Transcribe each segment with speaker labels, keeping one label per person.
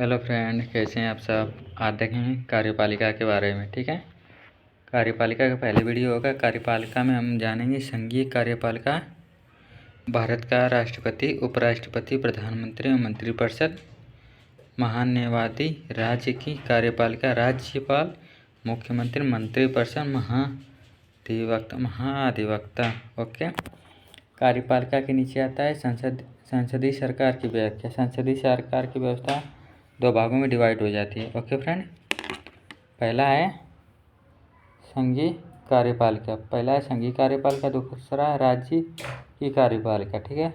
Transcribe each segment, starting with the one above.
Speaker 1: Hello friend, कैसे हैं आप सब। आज देखेंगे कार्यपालिका के बारे में। ठीक है, कार्यपालिका का पहले वीडियो होगा। कार्यपालिका में हम जानेंगे संघीय कार्यपालिका, भारत का राष्ट्रपति, उपराष्ट्रपति, प्रधानमंत्री और मंत्रिपरिषद, महान्यायवादी, राज्य की कार्यपालिका, राज्यपाल, मुख्यमंत्री, मंत्रिपरिषद, महाधिवक्ता। ओके, कार्यपालिका के नीचे आता है संसदीय सरकार की व्याख्या। संसदीय सरकार की व्यवस्था दो भागों में डिवाइड हो जाती है। ओके फ्रेंड, पहला है संघीय कार्यपालिका, दूसरा है राज्य की कार्यपालिका। ठीक है,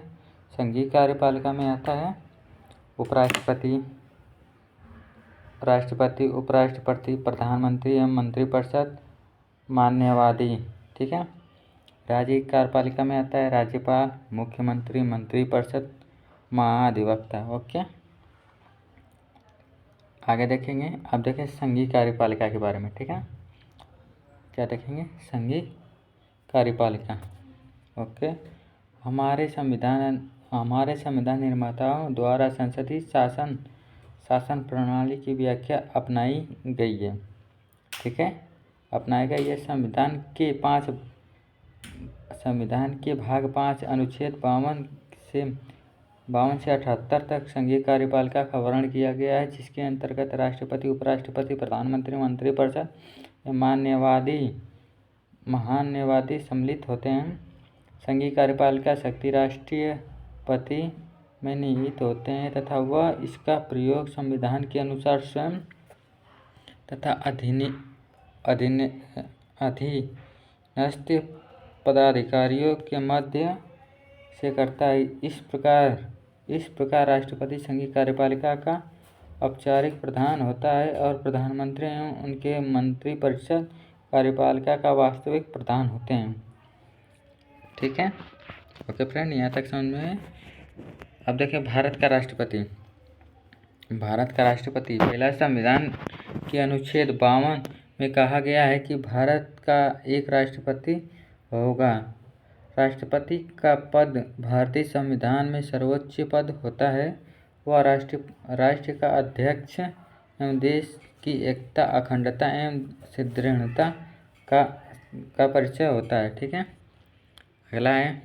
Speaker 1: संघीय कार्यपालिका में आता है उपराष्ट्रपति, राष्ट्रपति, उपराष्ट्रपति, प्रधानमंत्री एवं मंत्रिपरिषद, मान्यवादी। ठीक है, राज्य की कार्यपालिका में आता है राज्यपाल, मुख्यमंत्री, मंत्रिपरिषद, महाधिवक्ता। ओके, आगे देखेंगे। अब देखें संघीय कार्यपालिका के बारे में। ठीक है, क्या देखेंगे? संघीय कार्यपालिका। ओके, हमारे संविधान निर्माताओं द्वारा संसदीय शासन प्रणाली की व्याख्या अपनाई गई है। ठीक है, अपनाई गई है। संविधान के भाग 5 अनुच्छेद 52 से 78 तक संघीय कार्यपालिका का वर्णन किया गया है, जिसके अंतर्गत राष्ट्रपति, उपराष्ट्रपति, प्रधानमंत्री, मंत्रिपरिषद, महान्यायवादी सम्मिलित होते हैं। संघीय कार्यपालिका शक्ति राष्ट्रपति में निहित होते हैं तथा वह इसका प्रयोग संविधान के अनुसार स्वयं तथा अधीनस्थ पदाधिकारियों के मध्य से करता है। इस प्रकार राष्ट्रपति संघीय कार्यपालिका का औपचारिक प्रधान होता है और प्रधानमंत्री एवं उनके मंत्रिपरिषद कार्यपालिका का वास्तविक प्रधान होते हैं। ठीक है, ओके फ्रेंड, यहाँ तक समझ में है। अब देखिए भारत का राष्ट्रपति पहला संविधान के अनुच्छेद 52 में कहा गया है कि भारत का एक राष्ट्रपति होगा। राष्ट्रपति का पद भारतीय संविधान में सर्वोच्च पद होता है। वह राष्ट्र का अध्यक्ष एवं देश की एकता, अखंडता एवं सुदृढ़ता का परिचय होता है। ठीक है, अगला है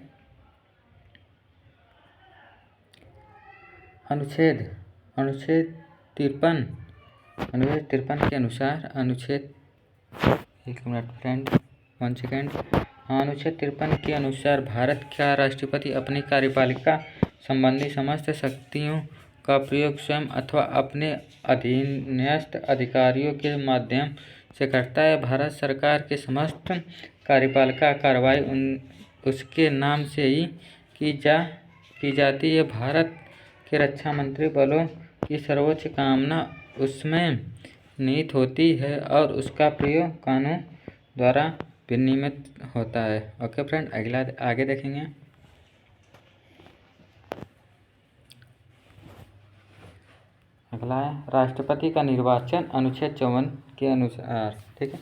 Speaker 1: अनुच्छेद 53 के अनुसार अनुच्छेद 53 के अनुसार भारत का राष्ट्रपति अपनी कार्यपालिका संबंधी समस्त शक्तियों का प्रयोग स्वयं अथवा अपने अधीनस्थ अधिकारियों के माध्यम से करता है। भारत सरकार के समस्त कार्यपालिका कार्रवाई उसके नाम से ही की जाती है। भारत के रक्षा मंत्री बलों की सर्वोच्च कामना उसमें निहित होती है और उसका प्रयोग कानून द्वारा विनियमित होता है। ओके फ्रेंड, आगे देखेंगे। अगला है राष्ट्रपति का निर्वाचन अनुच्छेद 54 के अनुसार। ठीक है,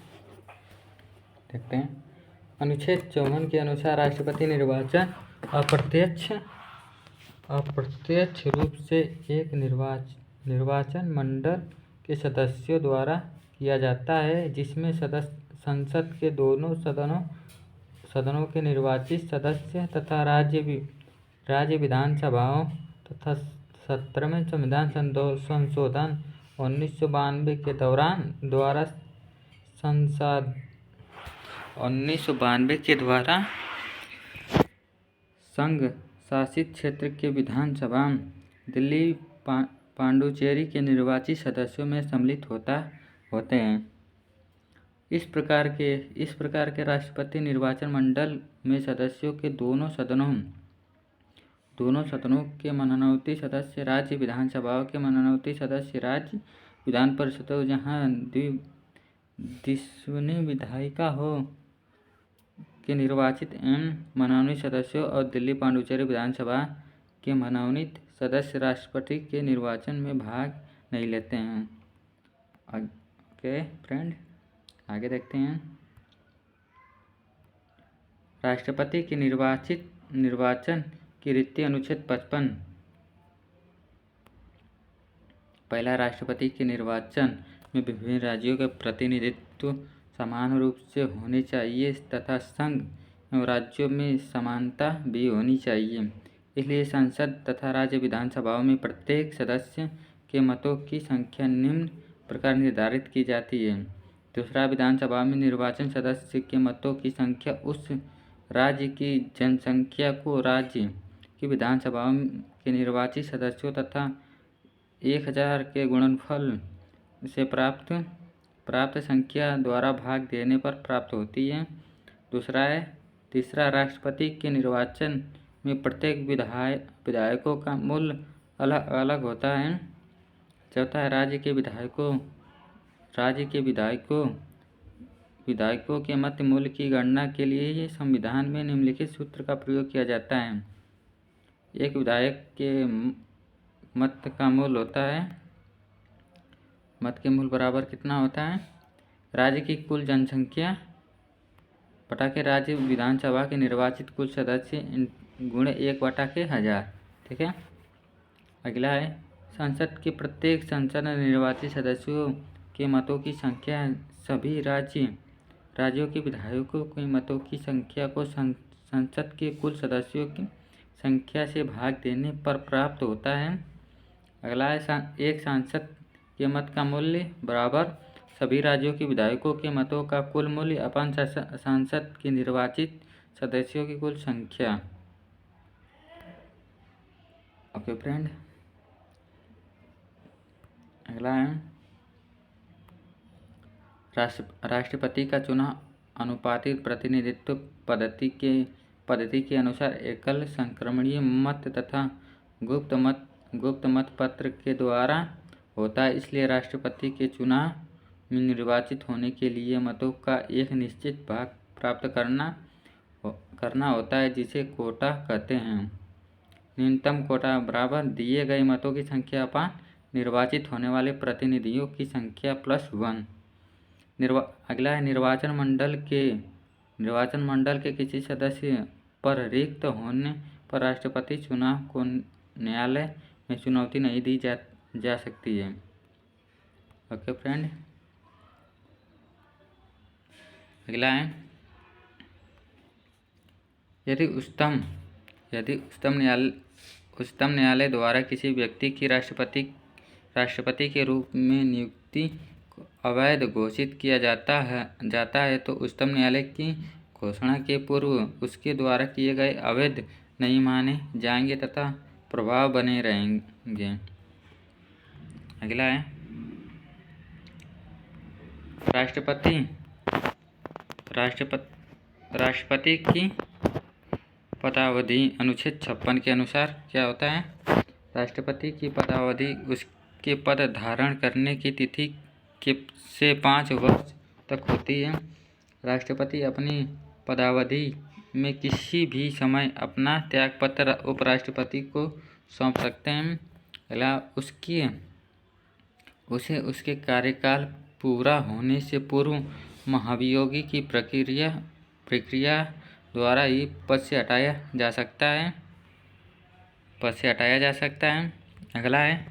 Speaker 1: देखते हैं। अनुच्छेद 54 के अनुसार राष्ट्रपति निर्वाचन अप्रत्यक्ष रूप से एक निर्वाचन मंडल के सदस्यों द्वारा किया जाता है, जिसमें संसद के दोनों सदनों के निर्वाचित सदस्य तथा राज्य विधानसभाओं तथा 17वें संविधान संशोधन 1992 के द्वारा संघ शासित क्षेत्र के विधानसभा दिल्ली, पांडुचेरी के निर्वाचित सदस्यों में सम्मिलित होते हैं। इस प्रकार के राष्ट्रपति निर्वाचन मंडल में सदस्यों के दोनों सदनों के मनोनीत सदस्य, राज्य विधानसभाओं के मनोनीत सदस्य, राज्य विधान परिषदों जहाँ द्विसदनीय विधायिका हो के निर्वाचित एवं मनोनीत सदस्यों और दिल्ली पांडुचेरी विधानसभा के मनोनीत सदस्य राष्ट्रपति के निर्वाचन में भाग नहीं लेते हैं। ओके फ्रेंड, आगे देखते हैं। राष्ट्रपति के निर्वाचन की रीति अनुच्छेद 55 पहला, राष्ट्रपति के निर्वाचन में विभिन्न राज्यों का प्रतिनिधित्व समान रूप से होनी चाहिए तथा संघ एवं राज्यों में समानता भी होनी चाहिए। इसलिए संसद तथा राज्य विधानसभाओं में प्रत्येक सदस्य के मतों की संख्या निम्न प्रकार निर्धारित की जाती है। दूसरा, विधानसभा में निर्वाचन सदस्य के मतों की संख्या उस राज्य की जनसंख्या को राज्य की विधानसभाओं के निर्वाचित सदस्यों तथा 1000 के गुणनफल से प्राप्त संख्या द्वारा भाग देने पर प्राप्त होती है। तीसरा, राष्ट्रपति के निर्वाचन में प्रत्येक विधायकों का मूल्य अलग अलग होता है। चौथा है, राज्य के विधायकों के मत मूल्य की गणना के लिए संविधान में निम्नलिखित सूत्र का प्रयोग किया जाता है। एक विधायक के मत का मूल्य होता है, मत के मूल्य बराबर कितना होता है, राज्य की कुल जनसंख्या बटा के राज्य विधानसभा के निर्वाचित कुल सदस्य गुणे 1/1000। ठीक है। अगला है, संसद के प्रत्येक संसद निर्वाचित सदस्यों के मतों की संख्या सभी राज्यों के विधायकों के मतों की संख्या को संसद के कुल सदस्यों की संख्या से भाग देने पर प्राप्त होता है। अगला है, एक सांसद के मत का मूल्य बराबर सभी राज्यों के विधायकों के मतों का कुल मूल्य अपन सांसद के निर्वाचित सदस्यों की कुल संख्या। Okay friend. अगला है, राष्ट्रपति का चुनाव अनुपातिक प्रतिनिधित्व पद्धति के अनुसार एकल संक्रमणीय मत तथा गुप्त मत पत्र के द्वारा होता है। इसलिए राष्ट्रपति के चुनाव में निर्वाचित होने के लिए मतों का एक निश्चित भाग प्राप्त करना होता है, जिसे कोटा कहते हैं। न्यूनतम कोटा बराबर दिए गए मतों की संख्या अपान निर्वाचित होने वाले प्रतिनिधियों की संख्या +1। अगला है, निर्वाचन मंडल के किसी सदस्य पर रिक्त होने पर राष्ट्रपति चुनाव को न्यायालय में चुनौती नहीं दी जा सकती है। Okay friend. अगला है, यदि उच्चतम न्यायालय द्वारा किसी व्यक्ति की राष्ट्रपति के रूप में नियुक्ति को अवैध घोषित किया जाता है तो उच्चतम न्यायालय की घोषणा के पूर्व उसके द्वारा किए गए अवैध नहीं माने जाएंगे तथा प्रभाव बने रहेंगे। अगला है, राष्ट्रपति की पदावधि अनुच्छेद 56 के अनुसार क्या होता है, राष्ट्रपति की पदावधि उसके पद धारण करने की तिथि से 5 वर्ष तक होती है। राष्ट्रपति अपनी पदावधि में किसी भी समय अपना त्यागपत्र उपराष्ट्रपति को सौंप सकते हैं। अगला, उसे उसके कार्यकाल पूरा होने से पूर्व महाभियोगी की प्रक्रिया द्वारा ही पद से हटाया जा सकता है। अगला है,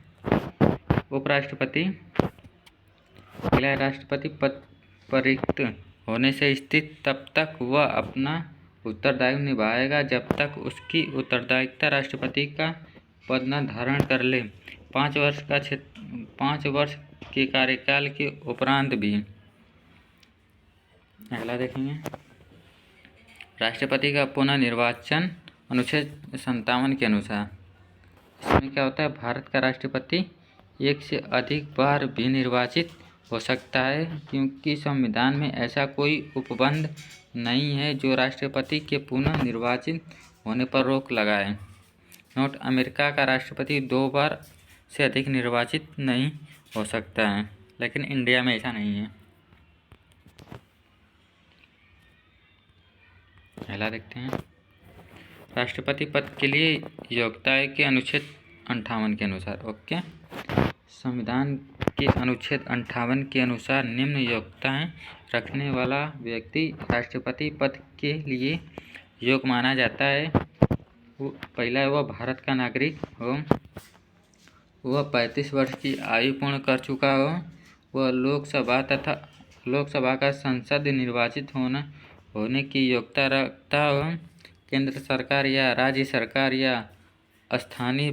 Speaker 1: राष्ट्रपति पद पर रिक्त होने से स्थित तब तक वह अपना उत्तरदायित्व निभाएगा जब तक उसकी उत्तरदायित्वता राष्ट्रपति का पद न धारण कर ले। 5 वर्ष के कार्यकाल के उपरांत भी। अगला देखेंगे, राष्ट्रपति का पुनः निर्वाचन अनुच्छेद 57 के अनुसार। इसमें क्या होता है, भारत का राष्ट्रपति 1 से अधिक बार भी निर्वाचित हो सकता है, क्योंकि संविधान में ऐसा कोई उपबंध नहीं है जो राष्ट्रपति के पुनः निर्वाचित होने पर रोक लगाए। नोट, अमेरिका का राष्ट्रपति 2 बार से अधिक निर्वाचित नहीं हो सकता है, लेकिन इंडिया में ऐसा नहीं है। पहला देखते हैं, राष्ट्रपति पद के लिए योग्यता के अनुच्छेद 58 के अनुसार। ओके, संविधान के अनुच्छेद 58 के अनुसार निम्न योग्यताएं रखने वाला व्यक्ति राष्ट्रपति पद के लिए योग्य माना जाता है। पहला है, वह भारत का नागरिक हो। वह 35 वर्ष की आयु पूर्ण कर चुका हो, वह लोकसभा का संसद निर्वाचित होने की योग्यता रखता हो, केंद्र सरकार या राज्य सरकार या स्थानीय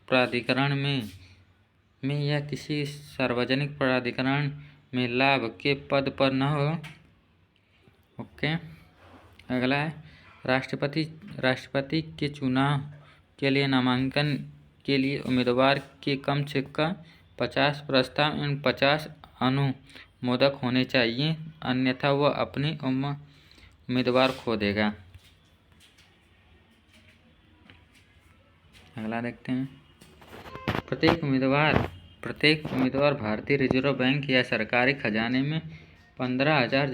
Speaker 1: प्राधिकरण में या किसी सार्वजनिक प्राधिकरण में लाभ के पद पर न हो। ओके, अगला है राष्ट्रपति के चुनाव के लिए नामांकन के लिए उम्मीदवार के कम से कम 50 प्रस्ताव एवं 50 अनुमोदक होने चाहिए, अन्यथा वह अपनी उम्मीदवार खो देगा। अगला देखते हैं। प्रत्येक उम्मीदवार भारतीय रिजर्व बैंक या सरकारी खजाने में 15,000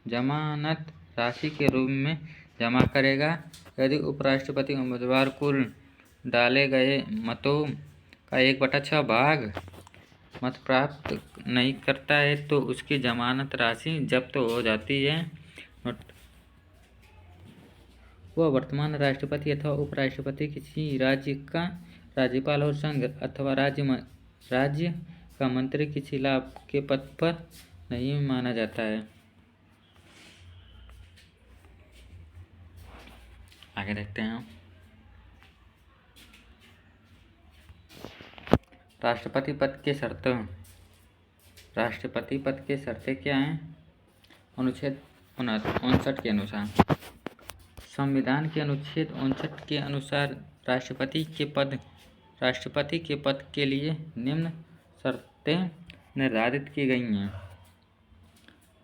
Speaker 1: जमानत राशि के रूप में जमा करेगा। यदि उपराष्ट्रपति उम्मीदवार कुल डाले गए मतों का 1/6 भाग मत प्राप्त नहीं करता है तो उसकी जमानत राशि जब्त हो जाती है। वह वर्तमान राष्ट्रपति अथवा उपराष्ट्रपति किसी राज्य का राज्यपाल और संघ अथवा राज्य का मंत्री किसी लाभ के पद पर नहीं माना जाता है। आगे देखते हैं। राष्ट्रपति पद के शर्तें क्या हैं? अनुच्छेद 59 के अनुसार, संविधान के अनुच्छेद 59 के अनुसार राष्ट्रपति के पद के लिए निम्न शर्तें निर्धारित की गई हैं।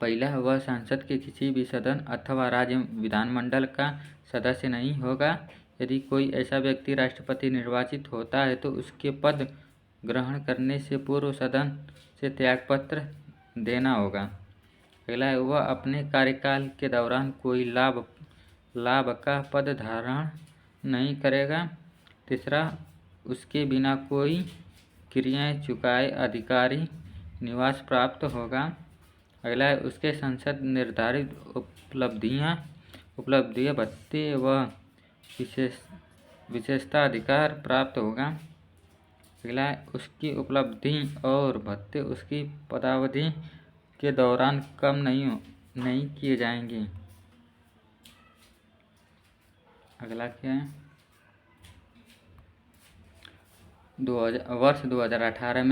Speaker 1: पहला, वह संसद के किसी भी सदन अथवा राज्य विधानमंडल का सदस्य नहीं होगा। यदि कोई ऐसा व्यक्ति राष्ट्रपति निर्वाचित होता है तो उसके पद ग्रहण करने से पूर्व सदन से त्यागपत्र देना होगा। अगला, वह अपने कार्यकाल के दौरान कोई लाभ का पद धारण नहीं करेगा। तीसरा, उसके बिना कोई क्रियाएं चुकाए अधिकारी निवास प्राप्त होगा। अगला, उसके संसद निर्धारित उपलब्धियां भत्ते व विशेषता अधिकार प्राप्त होगा। अगला, उसकी उपलब्धि और भत्ते उसकी पदावधि के दौरान कम नहीं किए जाएंगे। अगला क्या है? वर्ष 2018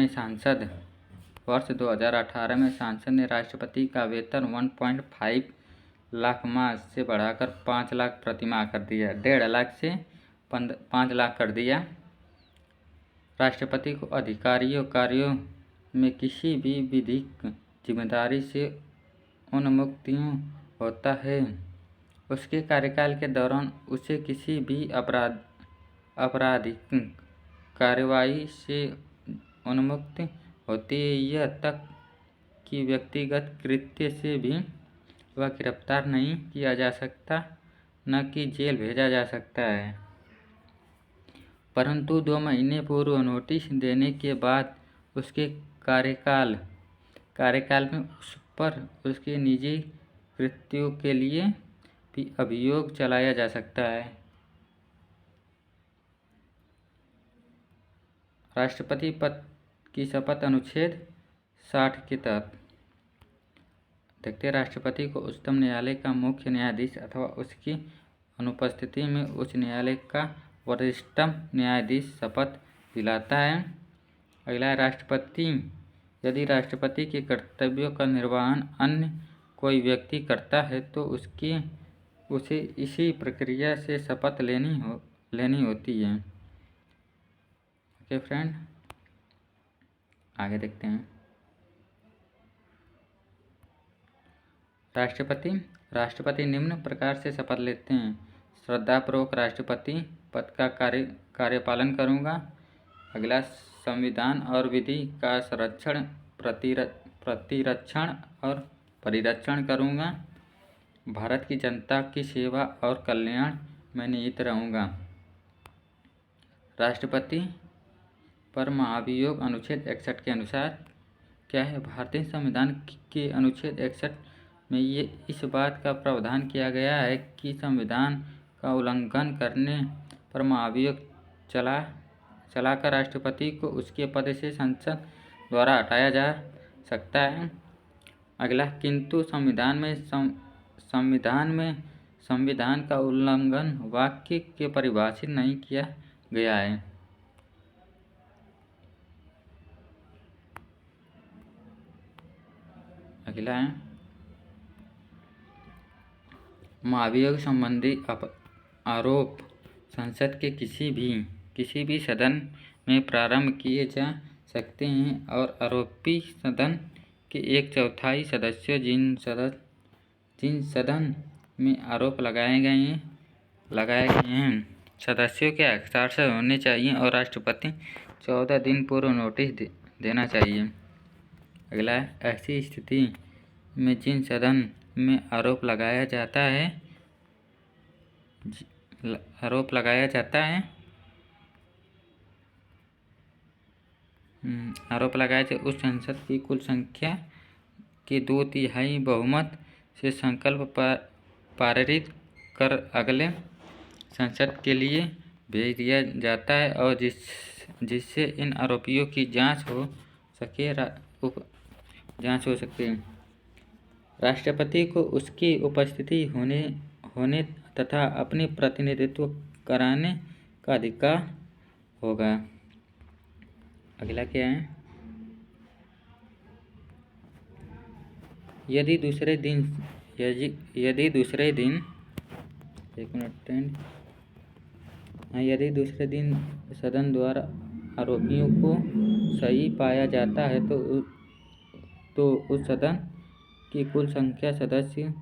Speaker 1: में सांसद ने राष्ट्रपति का वेतन 1.5 लाख माह से बढ़ाकर 5 लाख प्रतिमाह कर दिया, 1.5 लाख से 5 लाख कर दिया। राष्ट्रपति को अधिकारियों कार्यों में किसी भी विधिक जिम्मेदारी से उन्मुक्त होता है। उसके कार्यकाल के दौरान उसे किसी भी आपराधिक कार्रवाई से उन्मुक्त होती है, यह तक कि व्यक्तिगत कृत्य से भी वह गिरफ्तार नहीं किया जा सकता, न कि जेल भेजा जा सकता है। परंतु 2 महीने पूर्व नोटिस देने के बाद उसके कार्यकाल में उस पर उसके निजी कृत्यों के लिए भी अभियोग चलाया जा सकता है। राष्ट्रपति पद की शपथ अनुच्छेद 60 के तहत देखते, राष्ट्रपति को उच्चतम न्यायालय का मुख्य न्यायाधीश अथवा उसकी अनुपस्थिति में उच्च न्यायालय का वरिष्ठतम न्यायाधीश शपथ दिलाता है। अगला, यदि राष्ट्रपति के कर्तव्यों का निर्वहन अन्य कोई व्यक्ति करता है तो उसे इसी प्रक्रिया से शपथ लेनी होती है। ओके फ्रेंड, आगे देखते हैं। राष्ट्रपति निम्न प्रकार से शपथ लेते हैं। श्रद्धापूर्वक राष्ट्रपति पद का कार्यपालन करूँगा। अगला, संविधान और विधि का संरक्षण, प्रतिरक्षण और परिरक्षण करूँगा। भारत की जनता की सेवा और कल्याण में निहित रहूँगा। राष्ट्रपति पर महाभियोग अनुच्छेद 61 के अनुसार क्या है? भारतीय संविधान के अनुच्छेद 61 में इस बात का प्रावधान किया गया है कि संविधान का उल्लंघन करने पर महाभियोग चलाकर राष्ट्रपति को उसके पद से संसद द्वारा हटाया जा सकता है। अगला, किंतु संविधान का उल्लंघन वाक्य के परिभाषित नहीं किया गया है। अगला है, महाभियोग संबंधी आरोप संसद के किसी भी सदन में प्रारंभ किए जा सकते हैं और आरोपी सदन के 1/4 सदस्यों जिन सदन में आरोप लगाए गए हैं सदस्यों के हस्ताक्षर से होने चाहिए और राष्ट्रपति 14 दिन पूर्व नोटिस देना चाहिए। अगला है, ऐसी स्थिति में जिन सदन में आरोप लगाया जाता है उस संसद की कुल संख्या के 2/3 बहुमत से संकल्प पारित कर अगले संसद के लिए भेज दिया जाता है और जिससे इन आरोपियों की जांच हो सके। राष्ट्रपति को उसकी उपस्थिति होने तथा अपनी प्रतिनिधित्व कराने का अधिकार होगा। अगला क्या है, यदि दूसरे दिन सदन द्वारा आरोपियों को सही पाया जाता है तो उस सदन की कुल संख्या सदस्य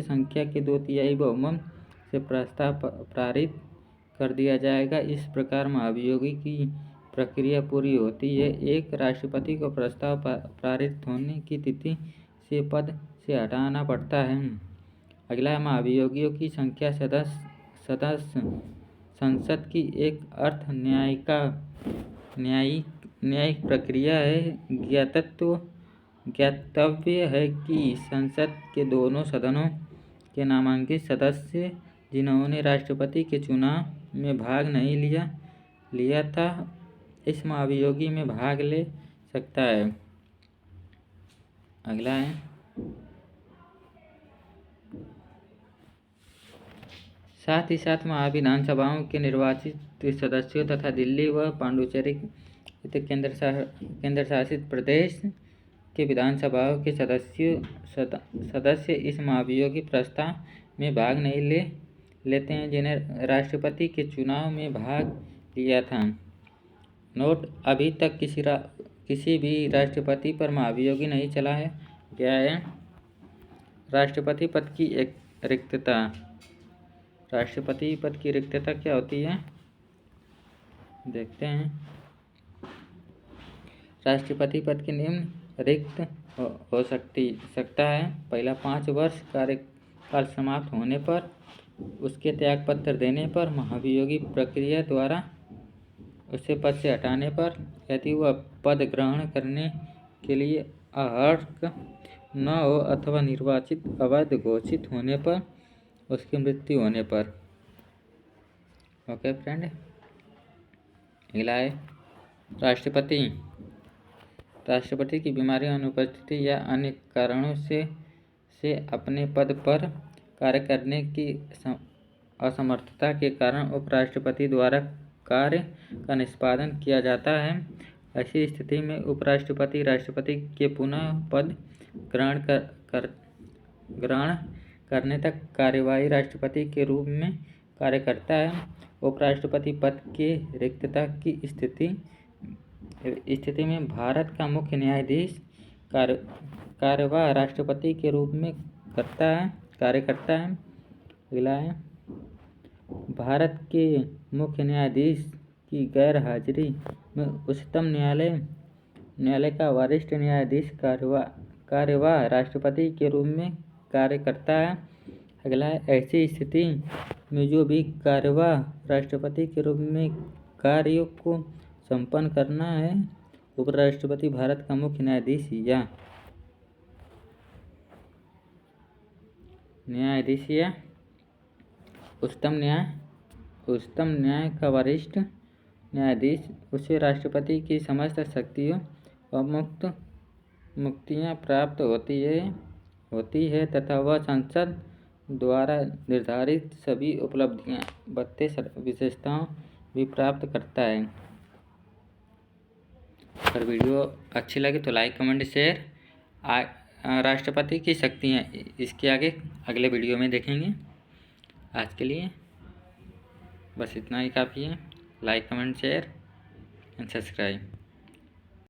Speaker 1: संख्या के 2/3 बहुमत से प्रस्ताव पारित कर दिया जाएगा। इस प्रकार महाभियोगी की प्रक्रिया पूरी होती है। एक राष्ट्रपति को प्रस्ताव पारित होने की तिथि से पद से हटाना पड़ता है। अगला, महाभियोगियों की संख्या सदस्य संसद की एक न्यायिक प्रक्रिया है। ज्ञातव्य है कि संसद के दोनों सदनों के नामांकित सदस्य जिन्होंने राष्ट्रपति के चुनाव में भाग नहीं लिया था इस महाभियोगी में भाग ले सकता है। अगला है, साथ ही साथ महाविधानसभाओं के निर्वाचित सदस्यों तथा दिल्ली व पांडुचेरी केंद्र शासित प्रदेश के विधानसभाओं के सदस्य इस महाभियोगी प्रस्ताव में भाग नहीं लेते हैं जिन्हें राष्ट्रपति के चुनाव में भाग लिया था। नोट, अभी तक किसी भी राष्ट्रपति पर महाभियोगी नहीं चला गया है। राष्ट्रपति पद की रिक्तता क्या होती है, देखते हैं। राष्ट्रपति पद के निम्न रिक्त हो सकता है। पहला, 5 वर्ष कार्यकाल समाप्त होने पर, उसके त्यागपत्र देने पर, महाभियोगी प्रक्रिया द्वारा उसे पद से हटाने पर, यदि वह पद ग्रहण करने के लिए अर्ह न हो अथवा निर्वाचित अवैध घोषित होने पर, उसकी मृत्यु होने पर। ओके फ्रेंड, अगला है, राष्ट्रपति की बीमारी, अनुपस्थिति या अन्य कारणों से अपने पद पर कार्य करने की असमर्थता के कारण उपराष्ट्रपति द्वारा कार्य का निष्पादन किया जाता है। ऐसी स्थिति में उपराष्ट्रपति राष्ट्रपति के पुनः पद ग्रहण करने तक कार्यवाही राष्ट्रपति के रूप में कार्य करता है। उपराष्ट्रपति पद के रिक्तता की स्थिति में भारत का मुख्य न्यायाधीश कार्यवाह राष्ट्रपति के रूप में कार्य करता है। अगला है, भारत के मुख्य न्यायाधीश की गैर हाजिरी में उच्चतम न्यायालय का वरिष्ठ न्यायाधीश कार्यवाह राष्ट्रपति के रूप में कार्य करता है। अगला है, ऐसी स्थिति में जो भी कार्यवाह राष्ट्रपति के रूप में कार्यों को संपन्न करना है, उपराष्ट्रपति भारत का मुख्य न्यायाधीश या उच्चतम उच्चतम न्याय का वरिष्ठ न्यायाधीश, उसे राष्ट्रपति की समस्त शक्तियों और मुक्तियाँ प्राप्त होती है तथा वह संसद द्वारा निर्धारित सभी उपलब्धियाँ, भत्ते, विशेषताओं भी प्राप्त करता है। अगर वीडियो अच्छी लगे तो लाइक, कमेंट, शेयर। राष्ट्रपति की शक्तियाँ इसके आगे अगले वीडियो में देखेंगे। आज के लिए बस इतना ही काफ़ी है। Like, comment, share and subscribe.